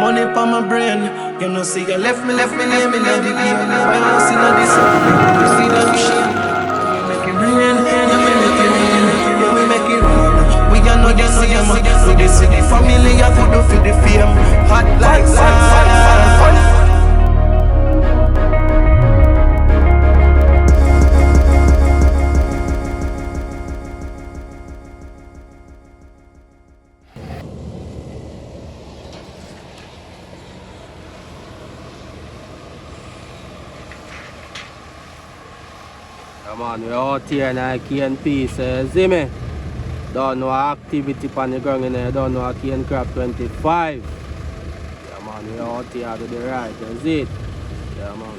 Money pa my brain. You know, see you left me, lay me down the pain. I don't see no this. You see that machine. We make it rain, yeah, we make it rain, yeah, we make it rain. We are not the same. We the city family, I could do for the fame. Hot like sun. Yeah, man, we're out here in KNP, so see me? Don't know activity on the ground in there, don't know Cane Crop 25. Yeah, man, we're out here to the right, that's it. Yeah, man.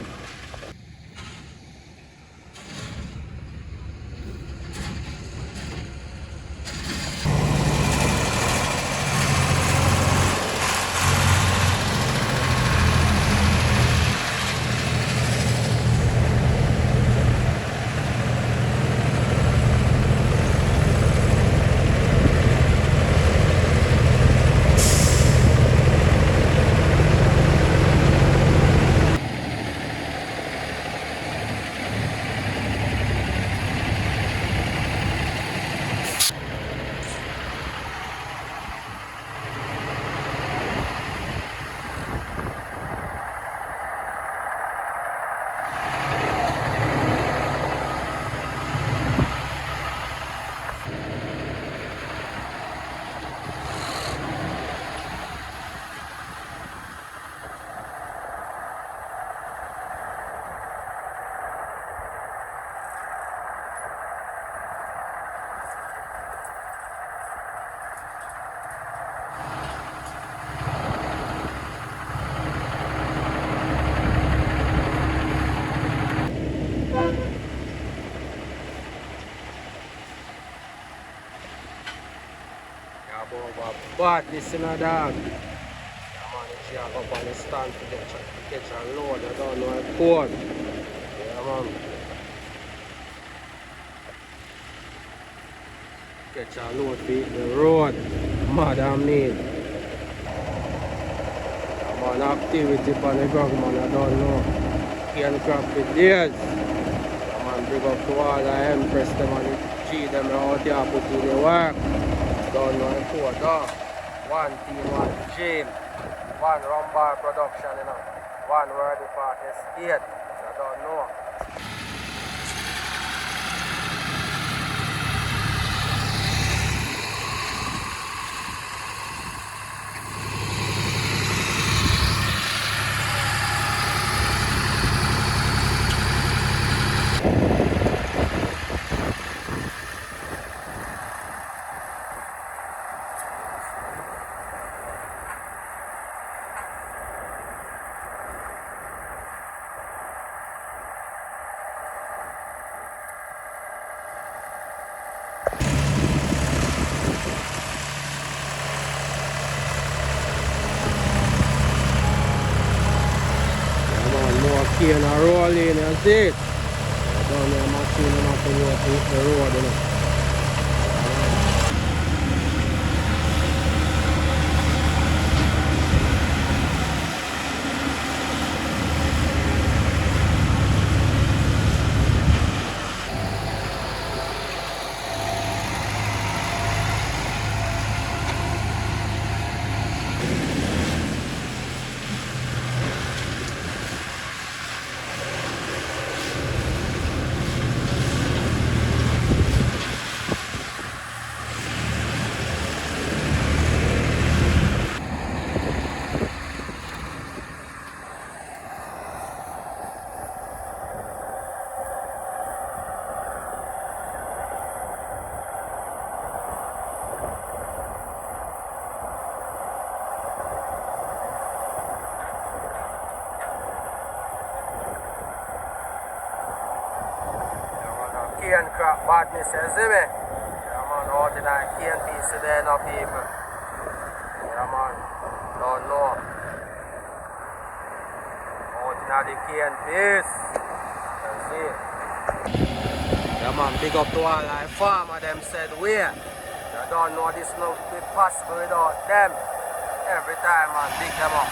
Badness in a dog. Yeah, man, it's here up on the stand to catch a load. I don't know a code. Yeah, man. Catch a load to hit the road. Madam need. Yeah, man, activity on the ground, man, I don't know. Cane Crop for days. Yeah, man, big up to all the Empress, them and the G, them out here put in the work. Don't know a code, dog. One team, one gym, one Rumbar production, you know. One worthy part estate. I don't know. Cane a rolling, you see it? Down there, machine enough to hit the road, you know. Cane Crop badness, you see me? Yeah, man, out in a cane piece today, no people. Yeah, man, don't know. Out in a the cane piece. You see? Yeah, man, big up to all the farmer, them said where. You don't know this no be possible without them. Every time, man, big them up.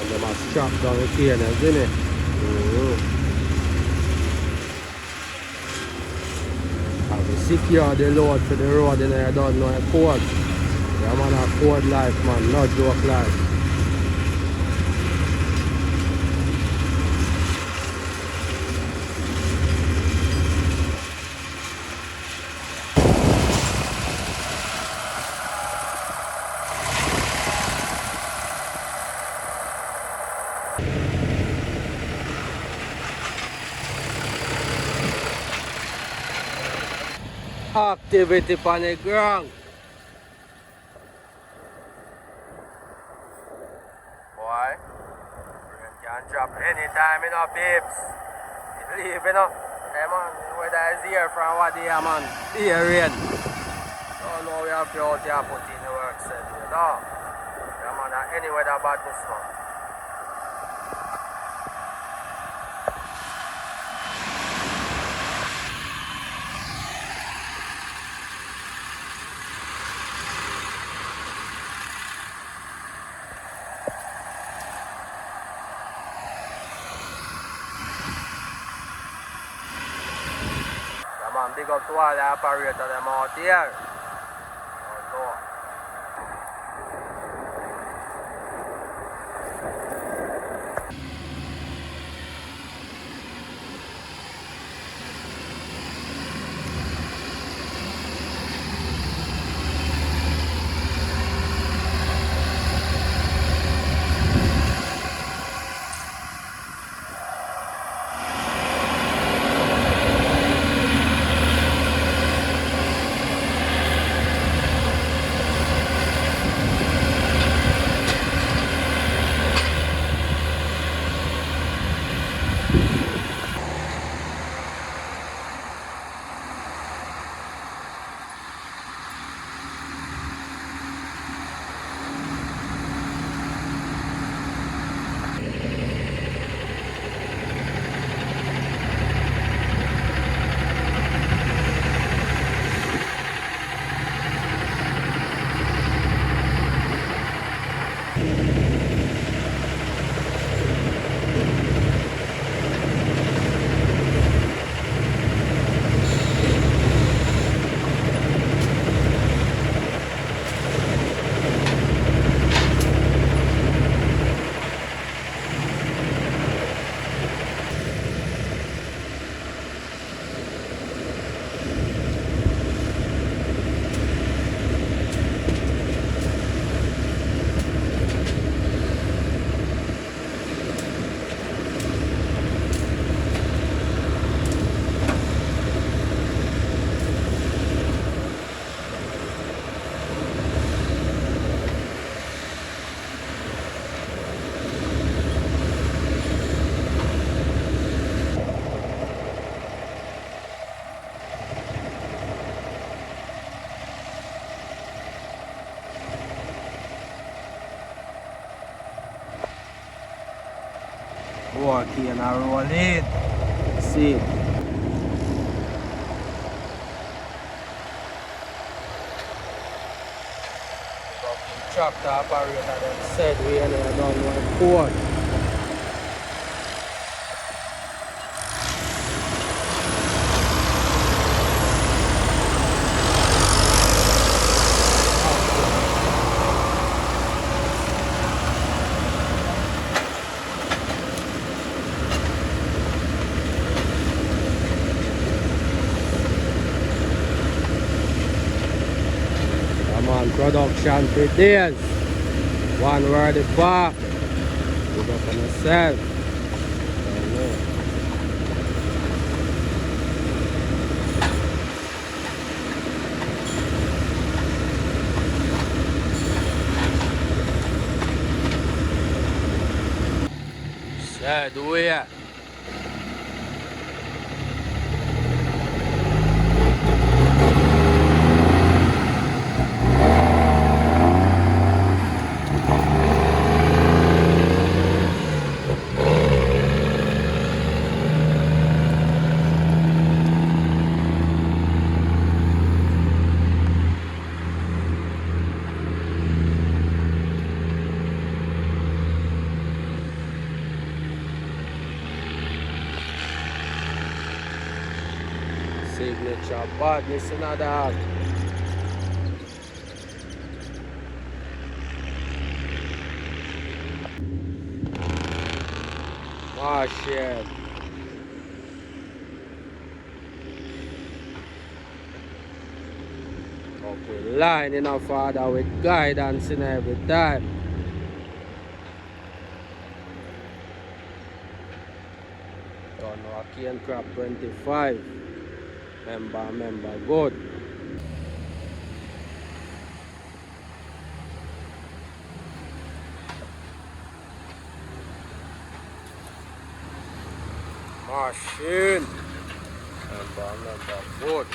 They must chop down the canals, innit? Have to secure the load for the road, and I don't know a code. Yeah, man, a code life, man, not joke life. Activity on the ground. Boy, rain can drop anytime, you know, babes. It leave, you know. Hey, man, weather is here from what day, man. Here rain. So now we have to out here put in the work set, you know. Yeah, man, any weather badness, man. Man, big up to all the operators them out here. Oh no. Walkie and I roll it. See. Fucking tractor operator them said we and I done one port. Come on, production for days. One word the bar. Look up on yourself. I know. Said where? Signature badness in a dog. Marshall. Up with line in our father with guidance in every time. Don't know a cane crop 25. Member, good. Machine. Member, good.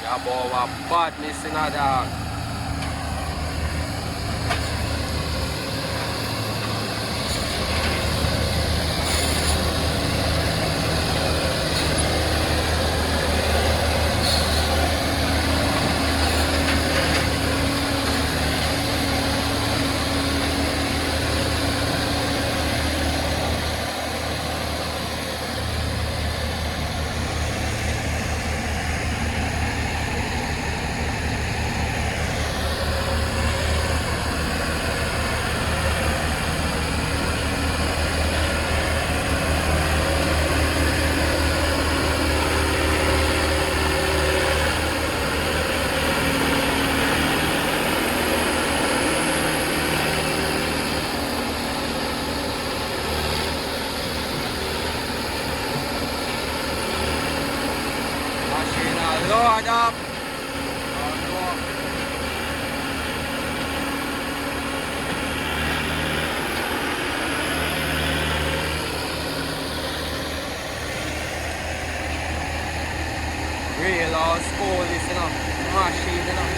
Yeah, boy, what badness in a dog. Load up. Real old school this, you know. Machine, you know.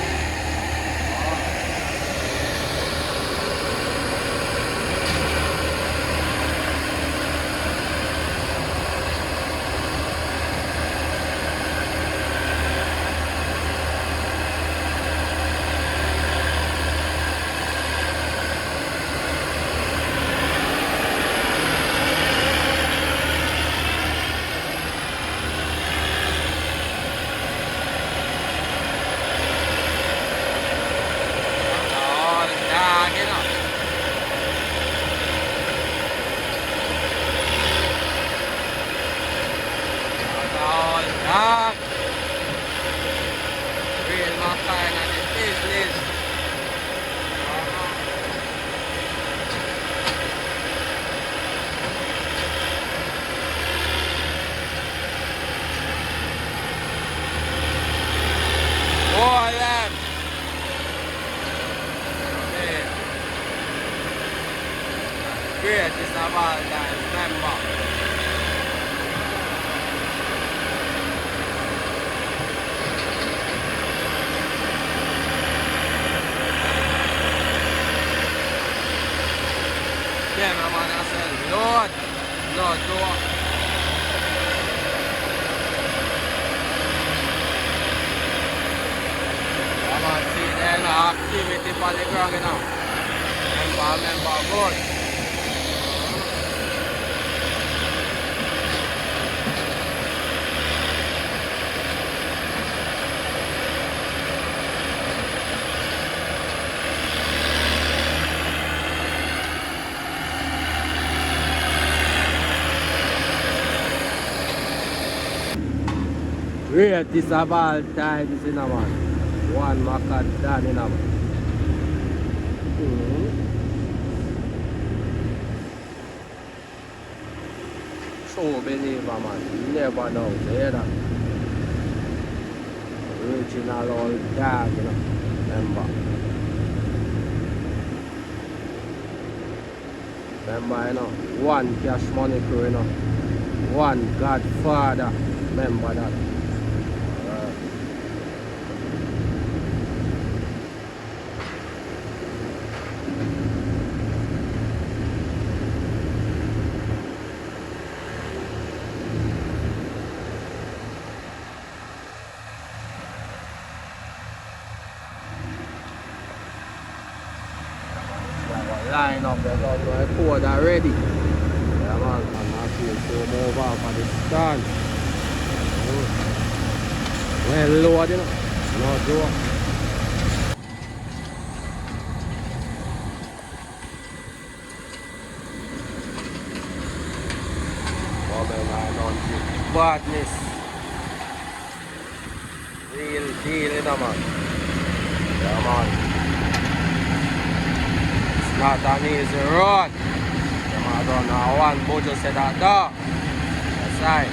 strong enough. Remember, good. Greatest of all times, you know, man. One Macadam, you know, man. True believer, man. Never know, hear that? Original old dog, you know. Remember, you know. One Cash Money crew, you know. One Godfather. Remember that. Line up, they got my code already. Yeah, man, and I feel to move off of the stand. Well load, you know. No joke. Coming line on the badness. Real deal, you know, man. Yeah, man. Not an easy road. Them are done now one mojo set that door. That's right.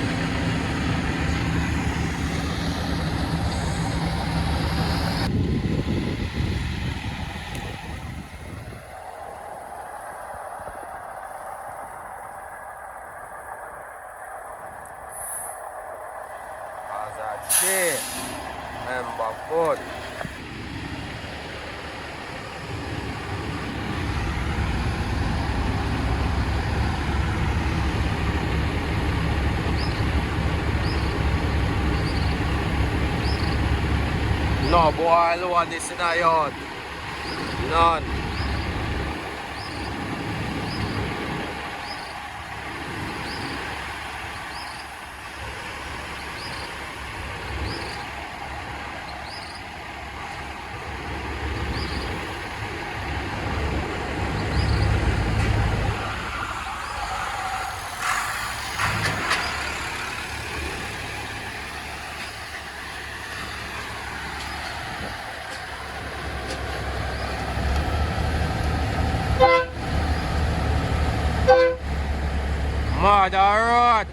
As I say, remember good. No boy, lower this in a yard. None. Mother road.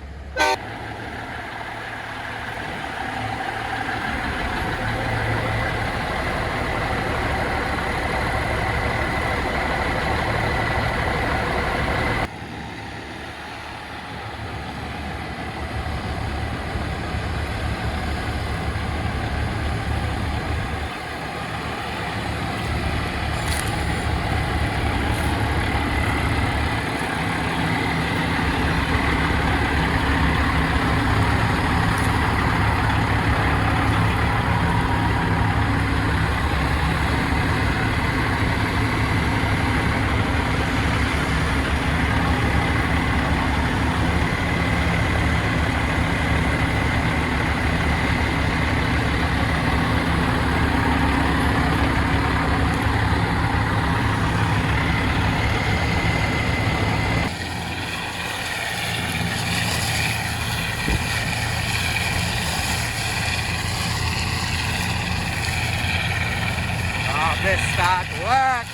Let's start work.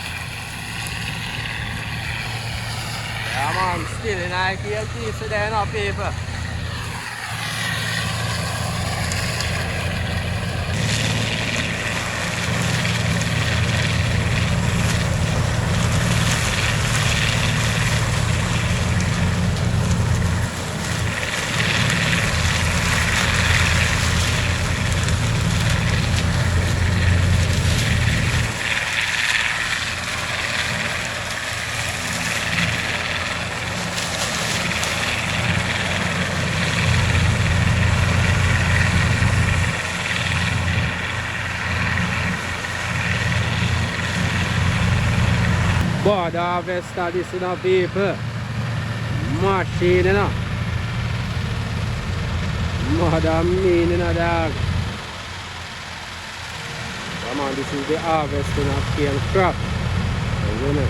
Yeah, man, still in IKLT today, no people. Border harvester, this you know, people. Machine, you know. Mother mean, you know, dog. Come on, this is the harvesting of cane crop. You know.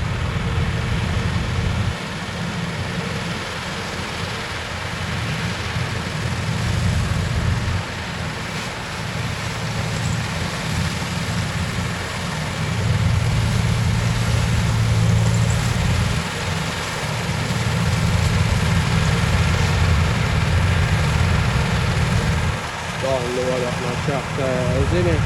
Don't load up my tractor, isn't it?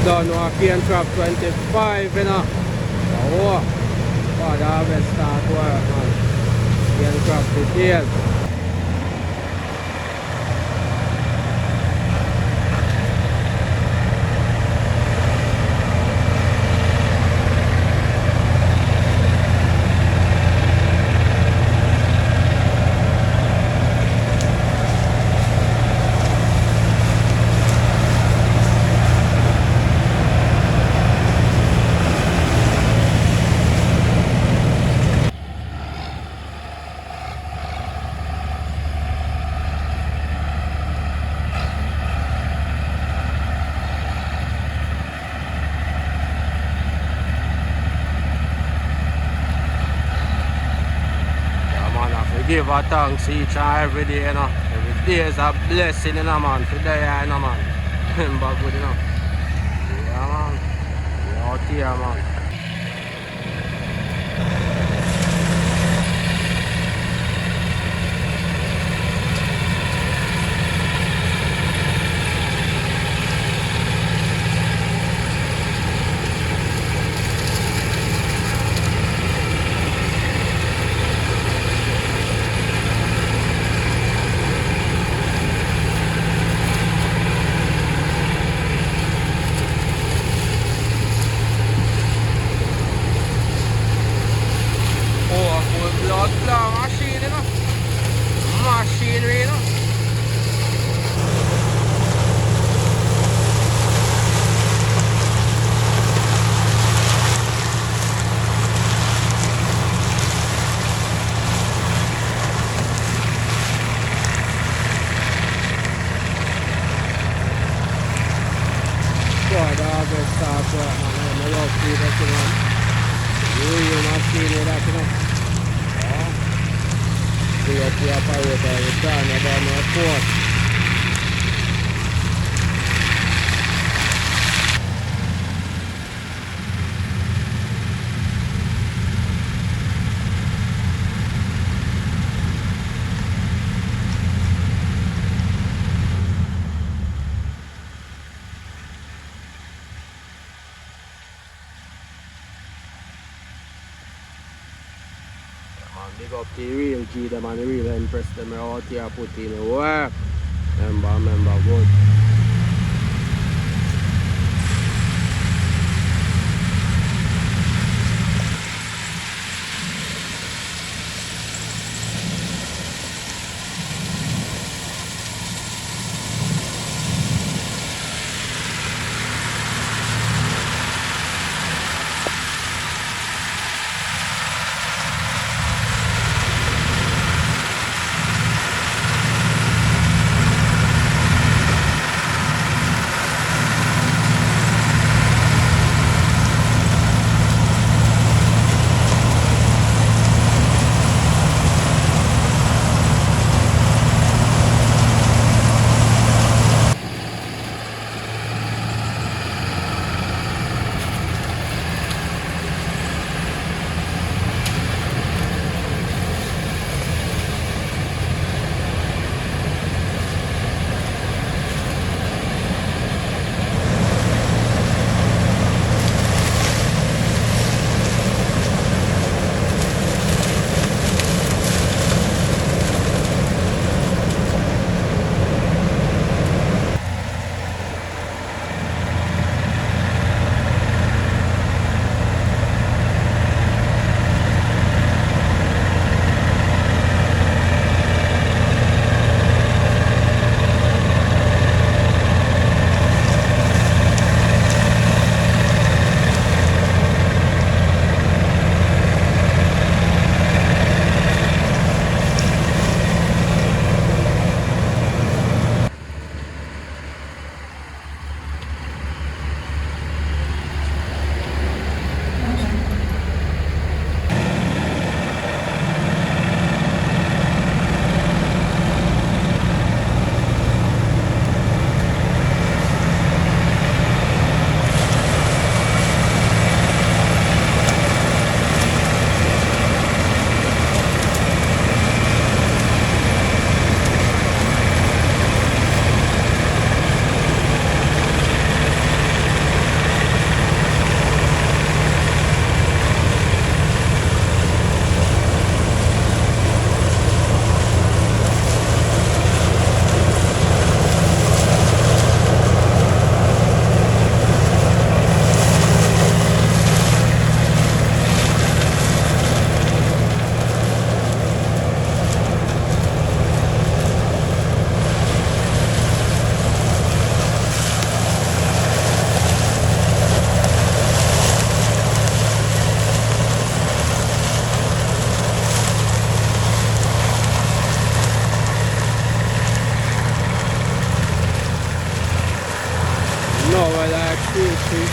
Done with cane crop 25, you know. Oh, God, the harvest start work, man. Cane crop details. Give a thanks each and every day, you know. Every day is a blessing, you know, man. Today, you know, man. Remember good, you know. Yeah, man. We out here, man. Machine, you know. Machinery, you know. God, the harvest start work, man. I love to do that, you know. Real machine, that, you know. We up the operator, we're done about my fourth. Big up the real G them and the real Empress them out here put in the work. Remember good.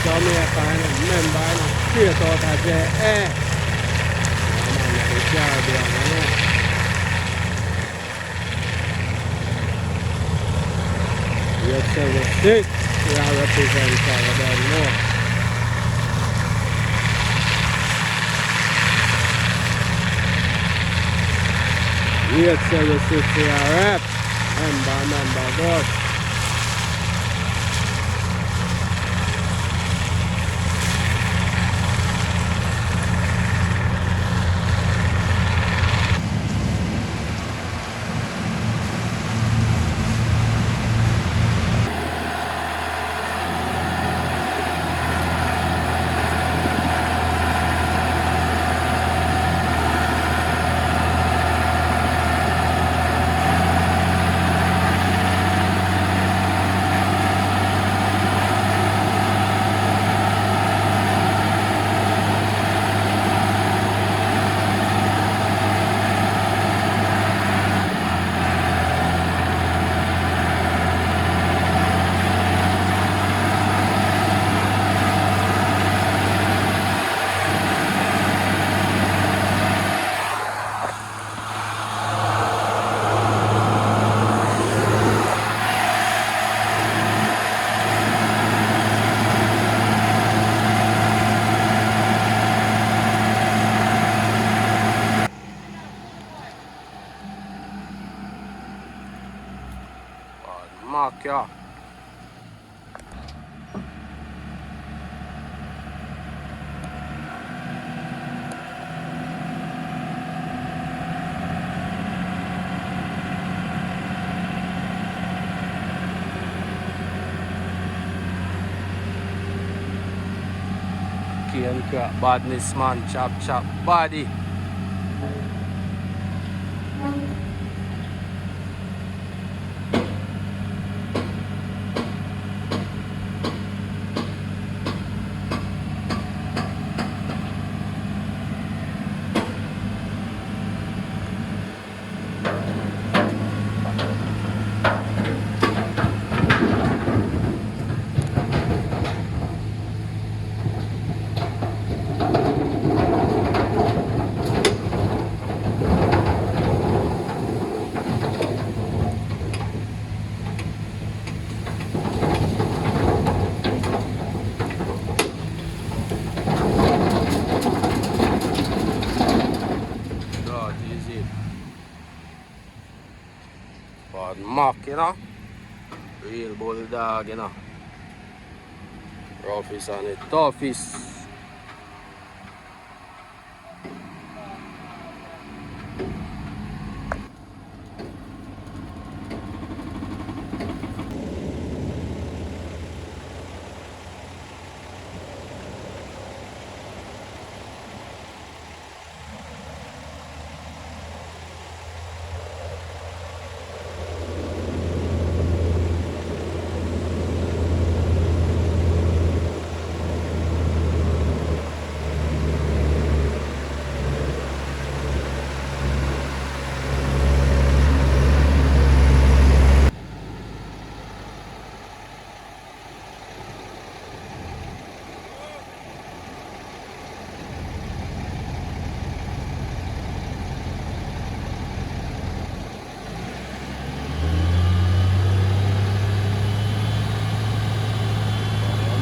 Jamaica, remember, straight out of JA. Yeah, man, the Caribbean, Yes, 76. We are representing Canada more. Yes, 76 we are rep. Remember, God. Mark, yeah. Cane crap, badness man, chop body. God, easy. Bad Mark, you know. Real bulldog, you know. Roughest and the toughest.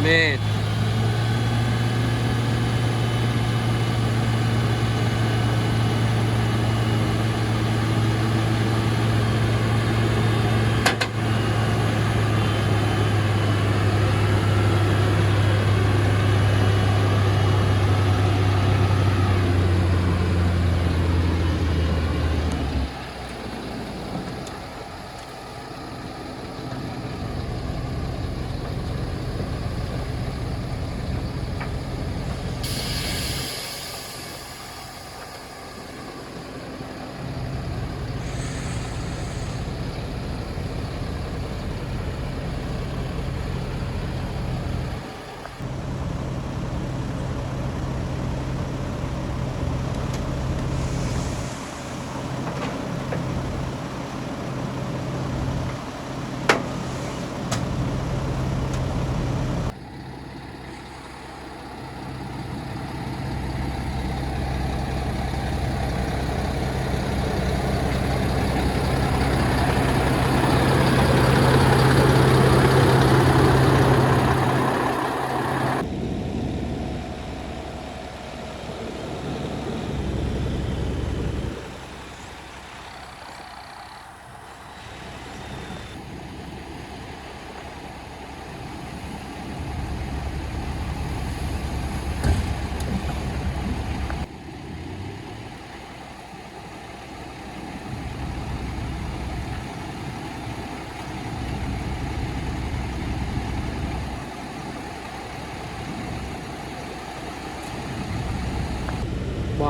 Man.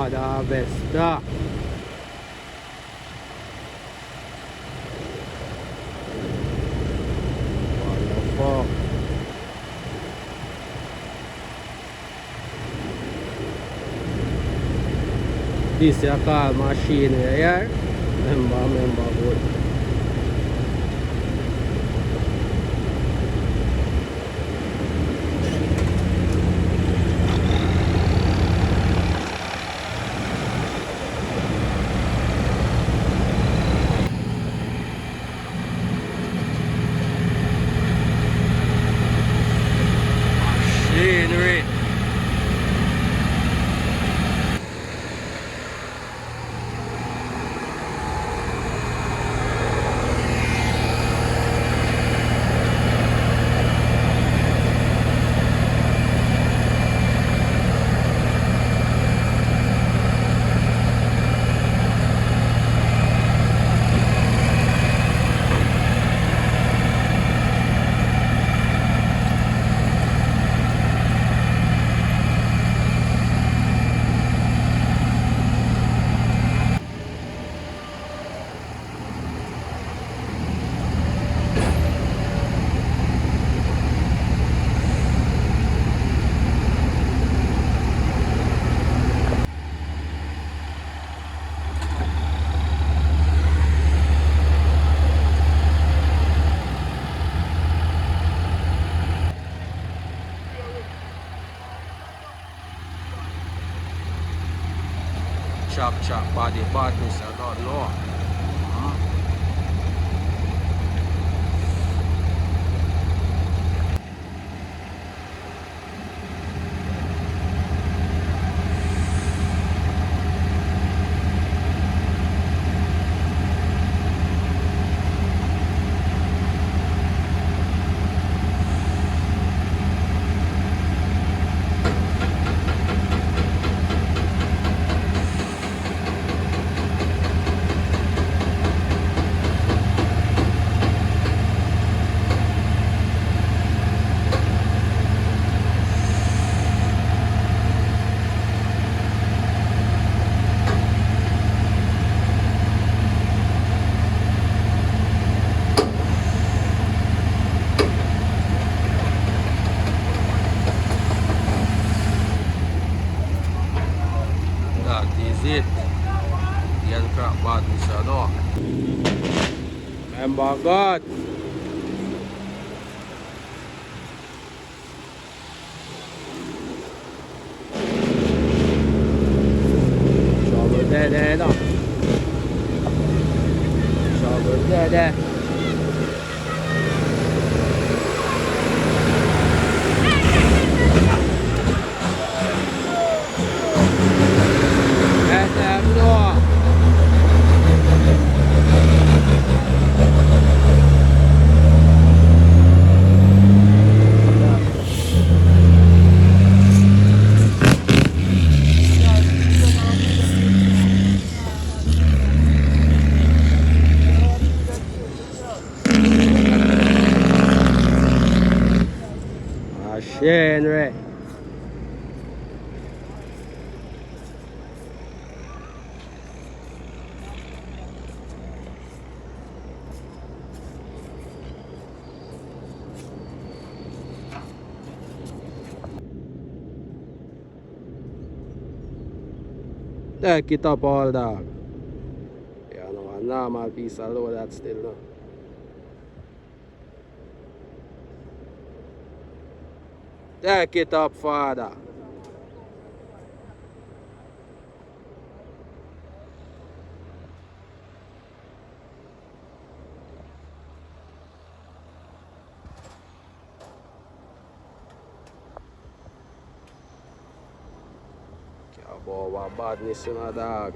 Ford Harvester. Wonderful. This is a car machine here. Remember good. Machinery. Chop body badness, I don't know. That is it. The aircraft badness, I know. Remember God. Shovel there, no. Shovel there. Let them know. Machinery. Take it up all dog. Yeah, no, a normal piece of load that still no. Take it up, father. Boy, what badness in a dog.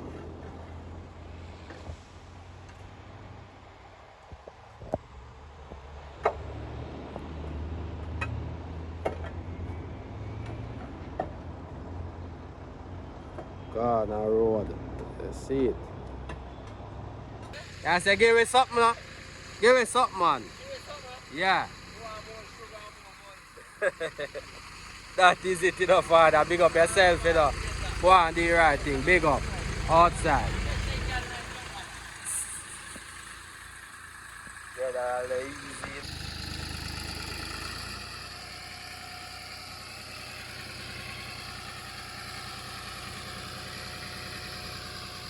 Corner road. You see it. I say give me something, no? Give me something, man. Yeah. That is it, you know, father. Big up yourself, you know. Go on, do the right thing. Big up. Outside. Get all the easy.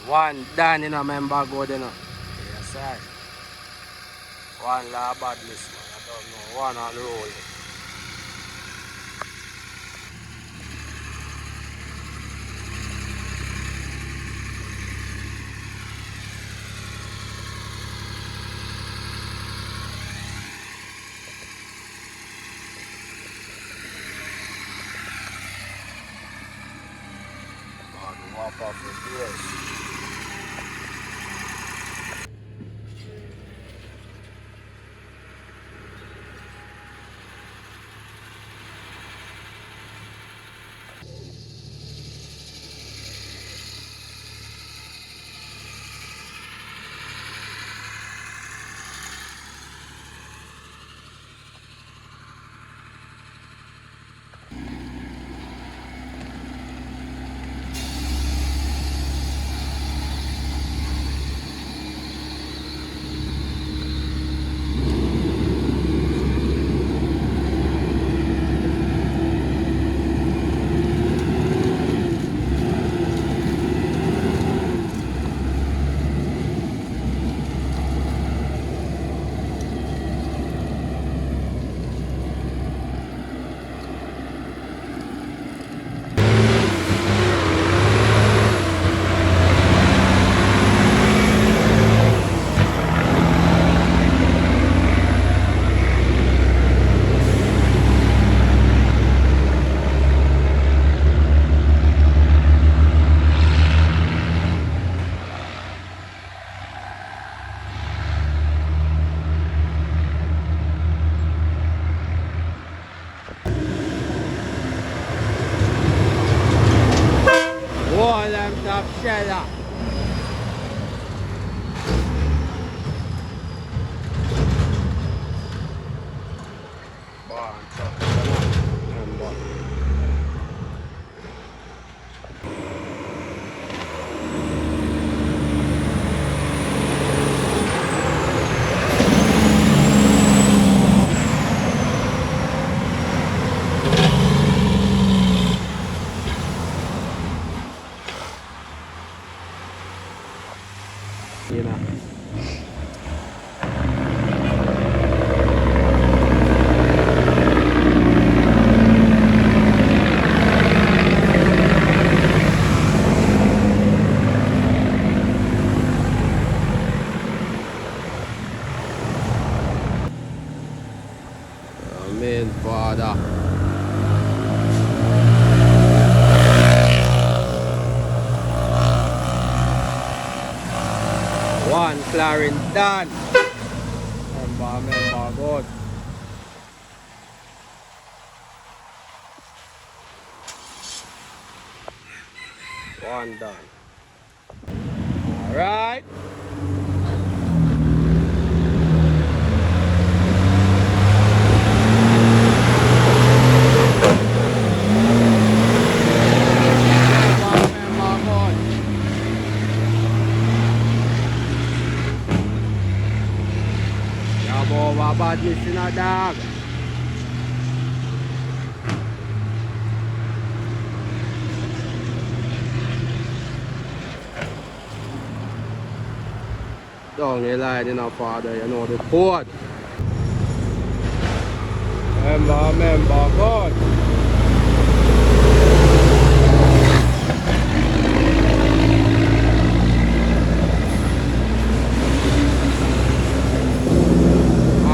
One done, you know, member good, you know. Yes, sir. One la badness, man. I don't know. One on the roll. Walk off the doors. Wall them top sheller. Barn top sheller. You know. Amen, Father. One clearing done. Member good. One done. Alright. Badness in a dog. Down the line, you know, Father, you know the code. Remember, God.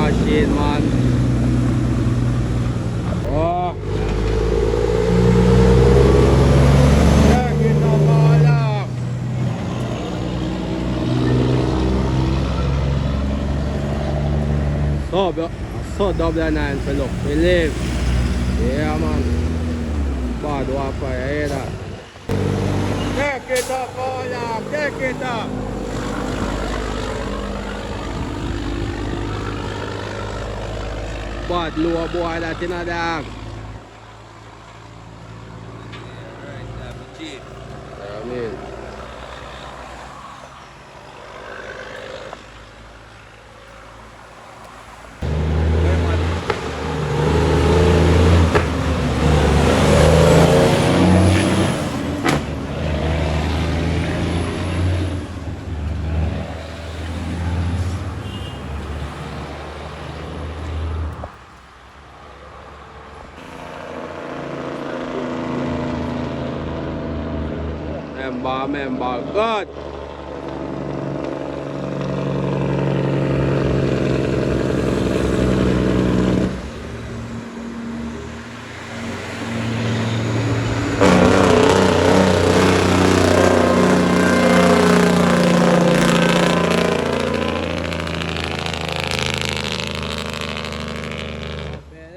Machine, man. Oh. Check it up all up. So double 9 for look. We live. Yeah, man. Bad walk for you, hear that? Check it up all up. Check it up. Bad lower boy that in a dog. mean? Member, good.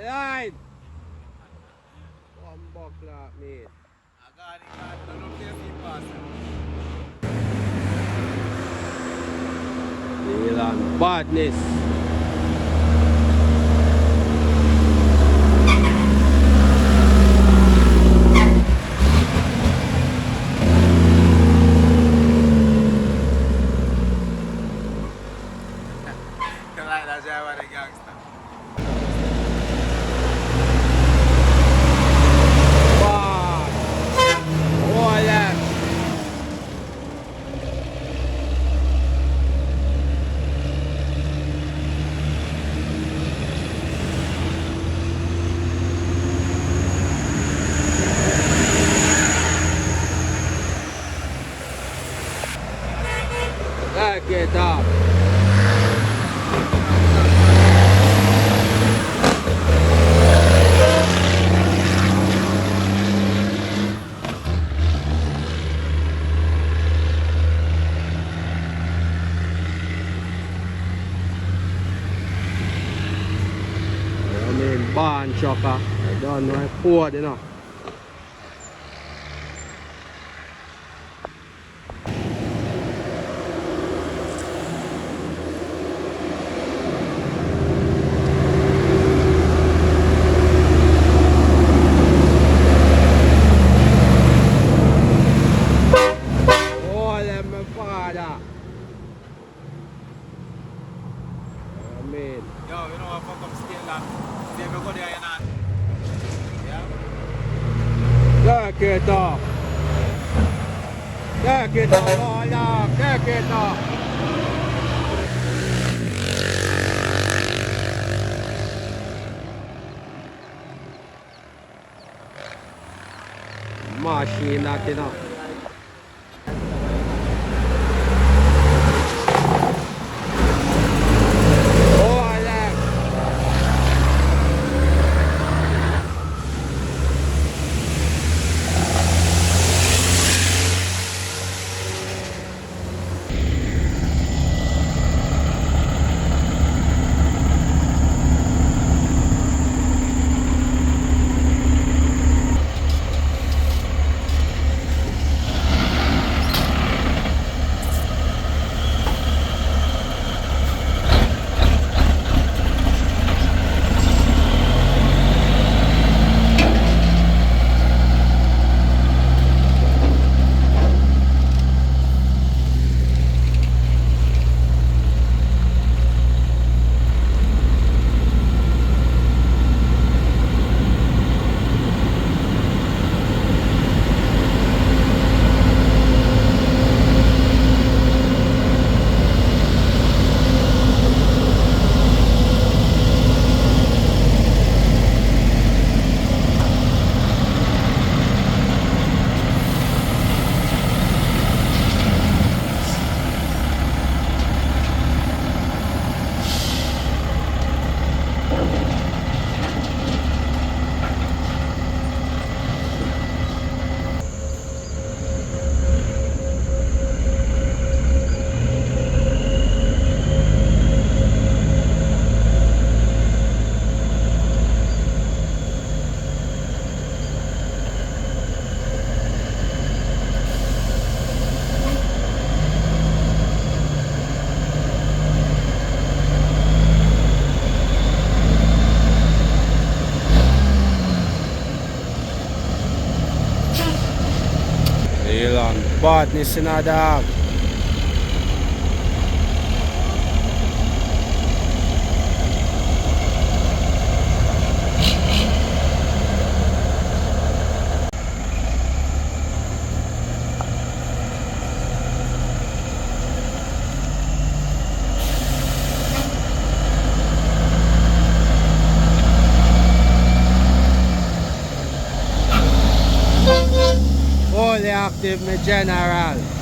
Right. One buckler, mate. Deal on badness. Bad. Oh, yeah. Back it up. I mean, barn chucker. I don't know, I poured, you know. Oh, let my father. I mean, Yo, you know what, fuck up still that. Stay go there, you know. Yeah? take it off. Take it off, oh, look, take it off. Machine that, you know. Oh, look. badness in a dog. Fully active, my general.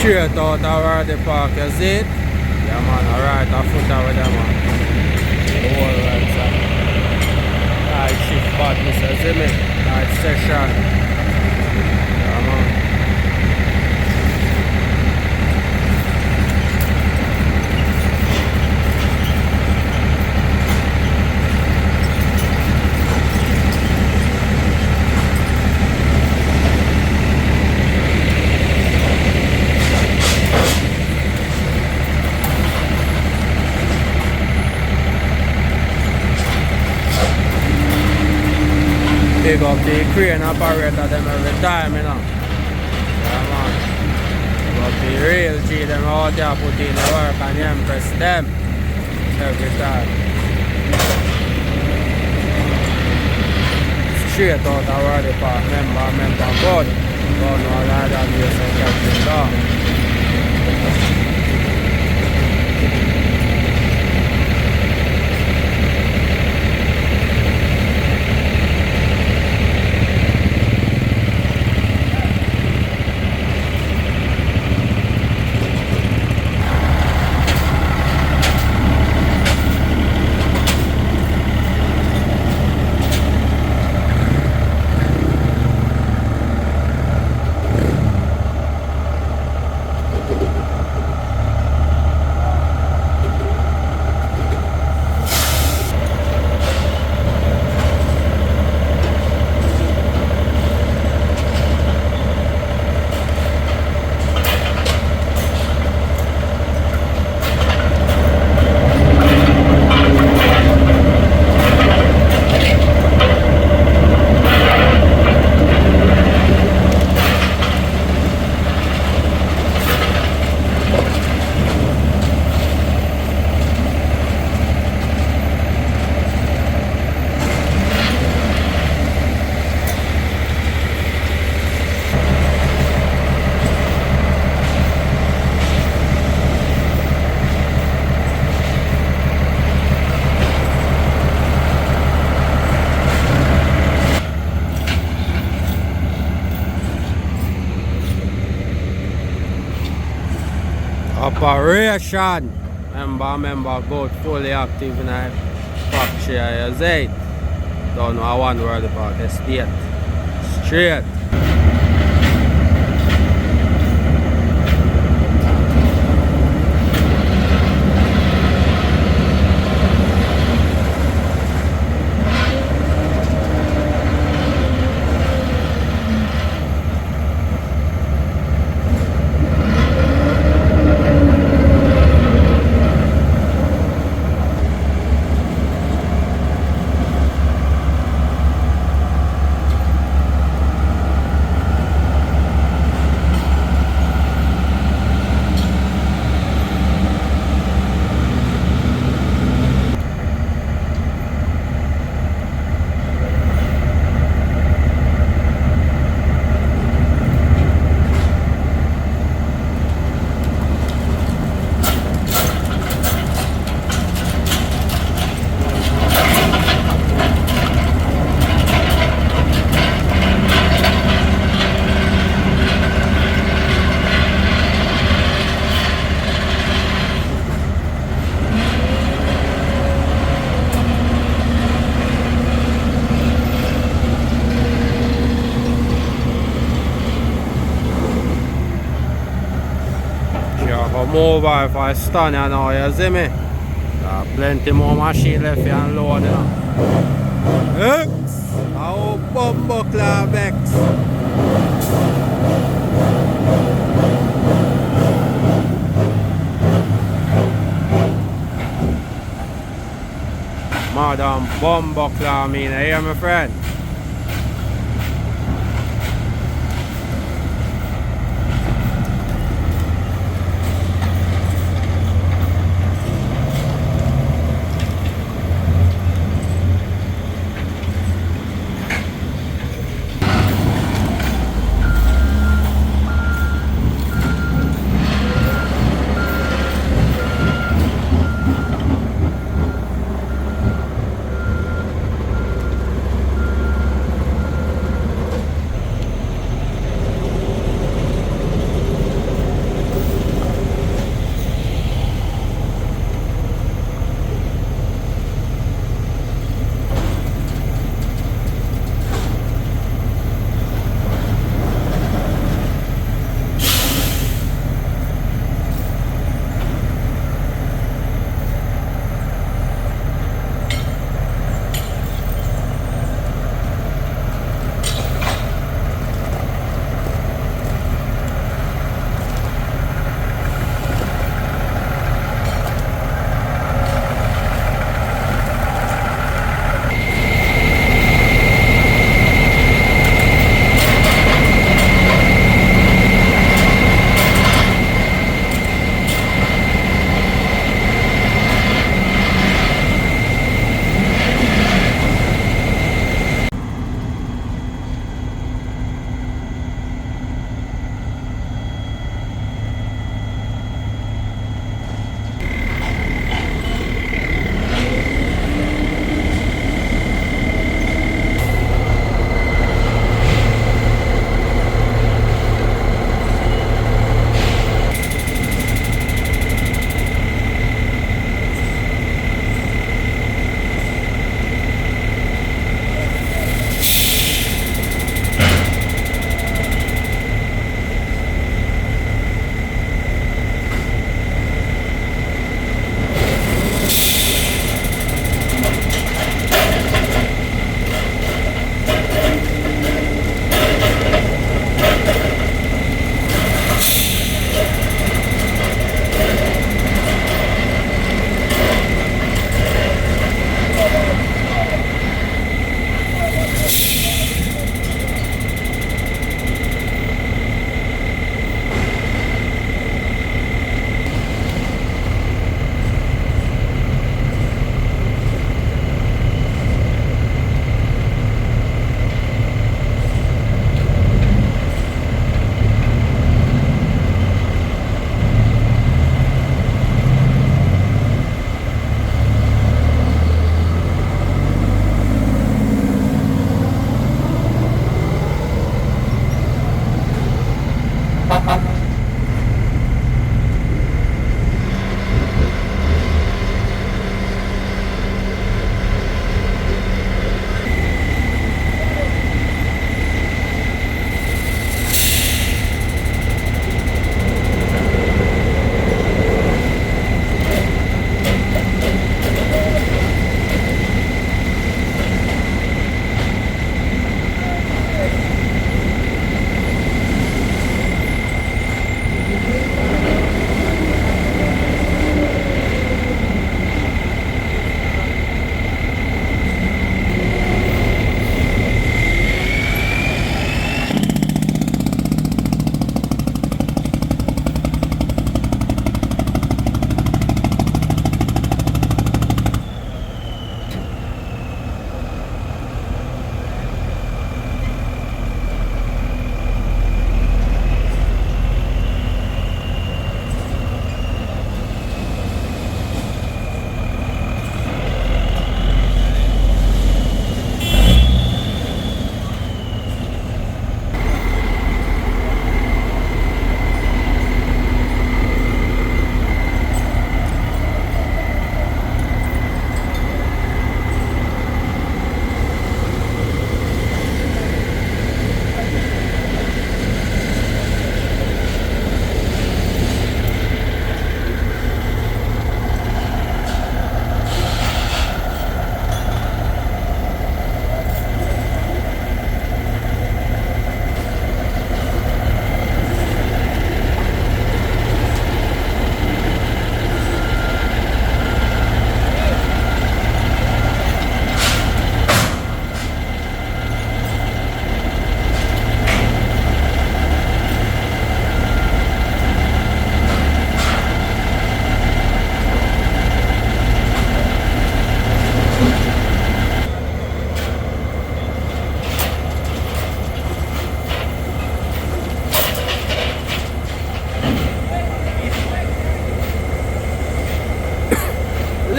Straight out of where the park, you see it? Yeah man, alright, I foot over there man. The whole right side. Night shift badness, you see me? Night session. Yeah man. Big up the crane operator them every time, you know. Yeah man. Big up the real G them out there put in the work and you impress them every time. Straight out of where the park member good. Don't know that and you say Captain Dog. Operation. Remember, goat fully active in a factory, you see it. Don't know one word about the state. Straight. Come over if I stand here now, you see me? Plenty more machine left here and load, you know. X! How bumbo club X! Madam bumbo club, you hear my friend?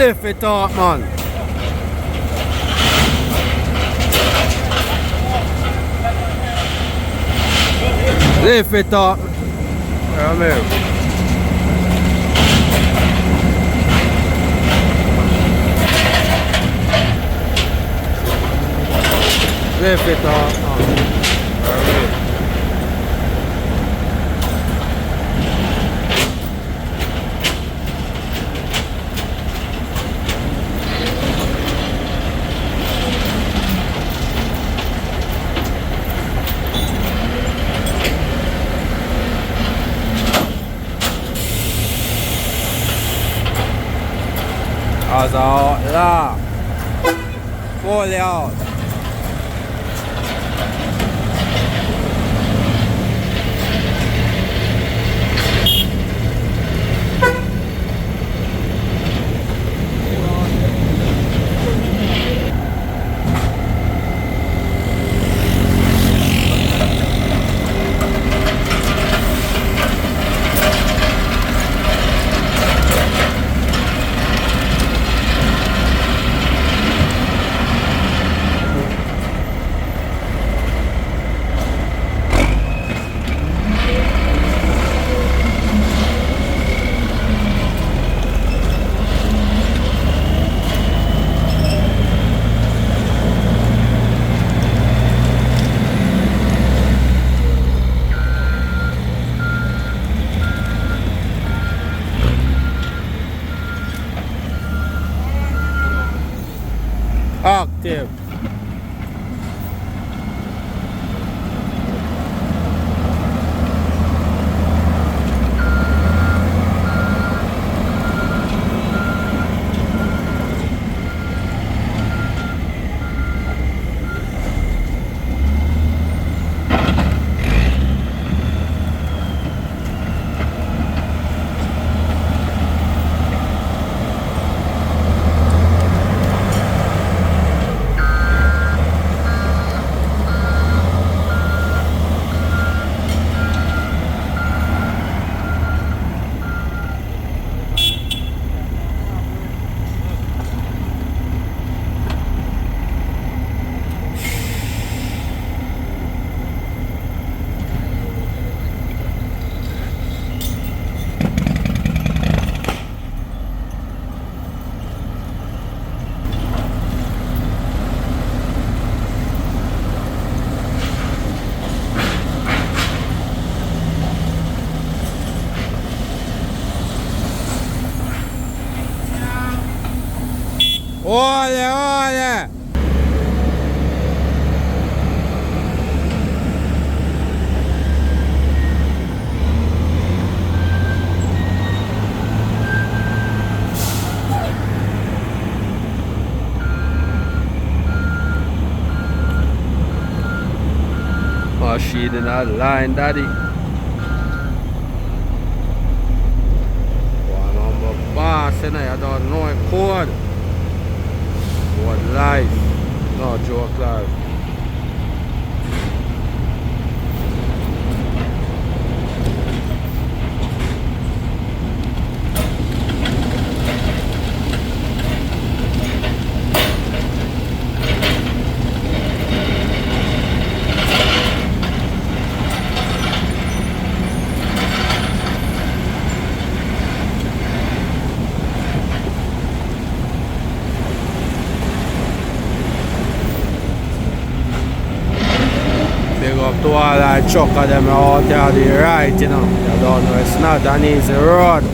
Lift it up, man. Lift it up. Come here. Lift it up. Also, da. Folie out. Active. Olha, olha! Machine in that line, daddy. One on my boss, and I don't know a code. One life, no joke life. Up to all that truck of them out there the right, you know. You don't know, it's not an easy road.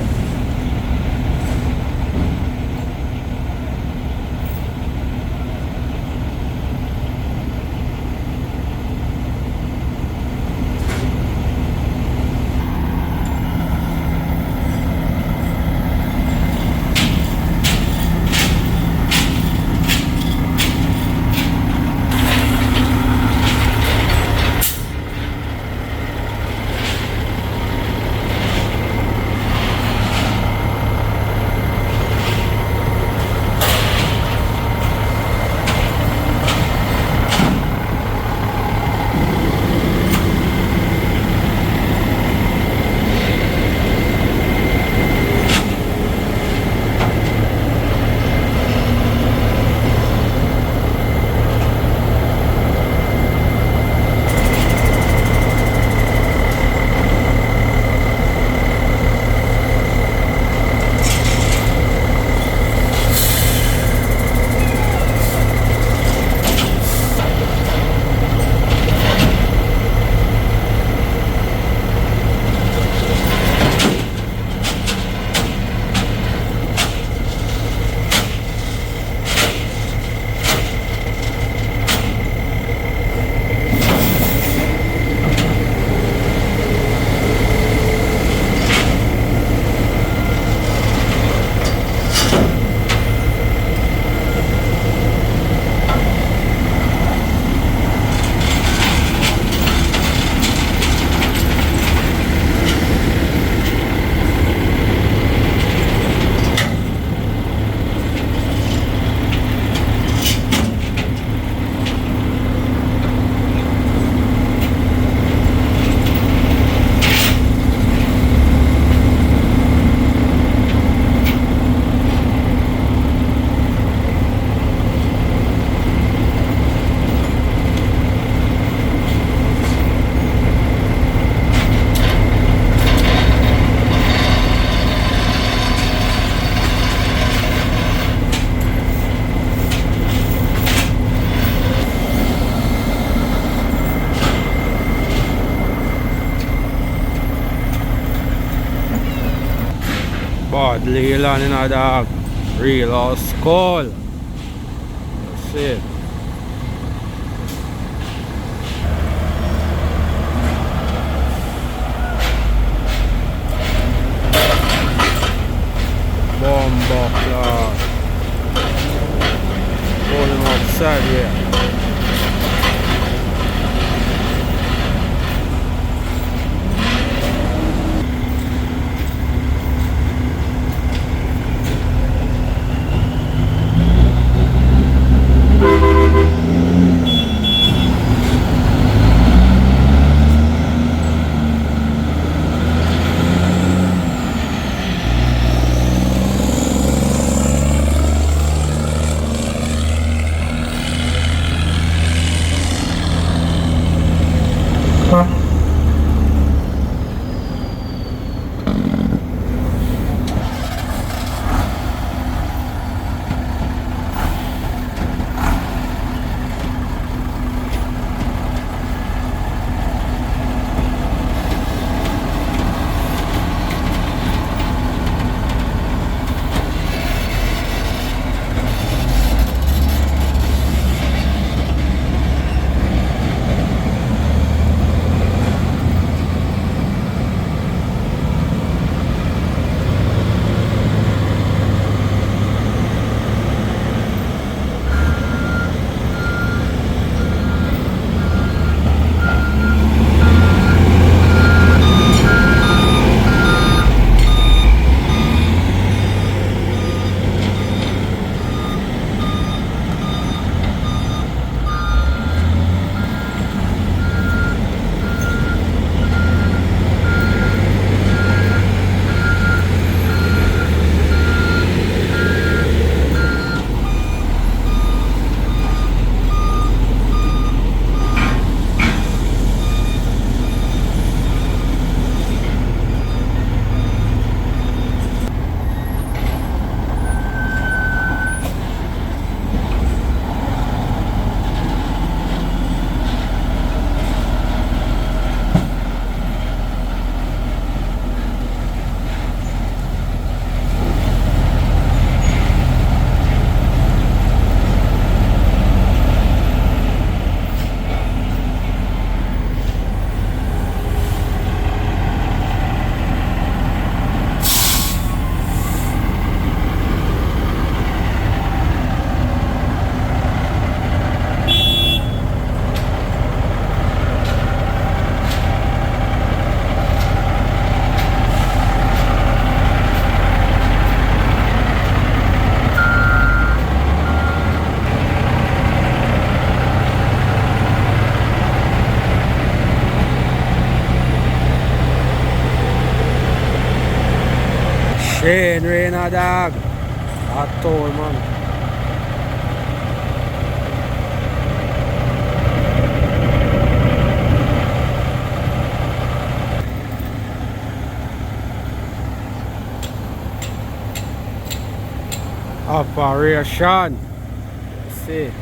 Badly lang na dog. Real old school. That's it. Bomba class. Pull him outside here. Shane Reyna dog. Ator man. Operation. That's it.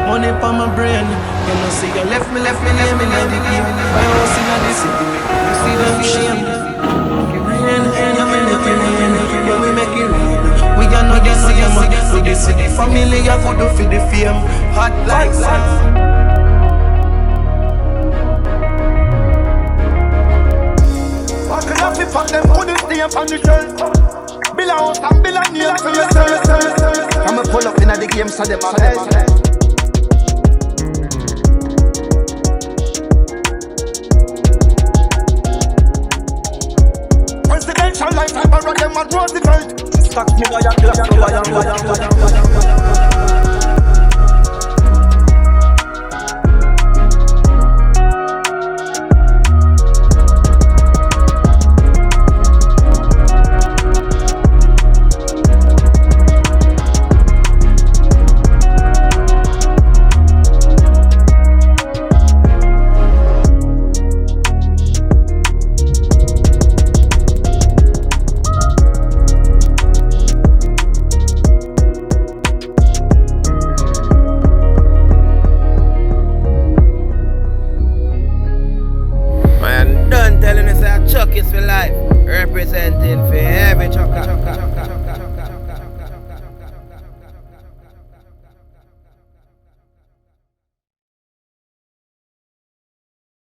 money for my brain. You know, see, you left me, lay me in the game. My house in the city, you see the shame. Rain, yeah, we make it rain, yeah, we make it rain. We are not the same, we the city family, I could do for the fame. Hot like sun. Fuck them, put it there on the shelf. Bill out and bill a name for yourself. I'ma pull up in the game so them a hate. Presidential life, I borrow them at Roosevelt. Stack me by your glass, Man, done telling us that Chuck is for life. Representing for every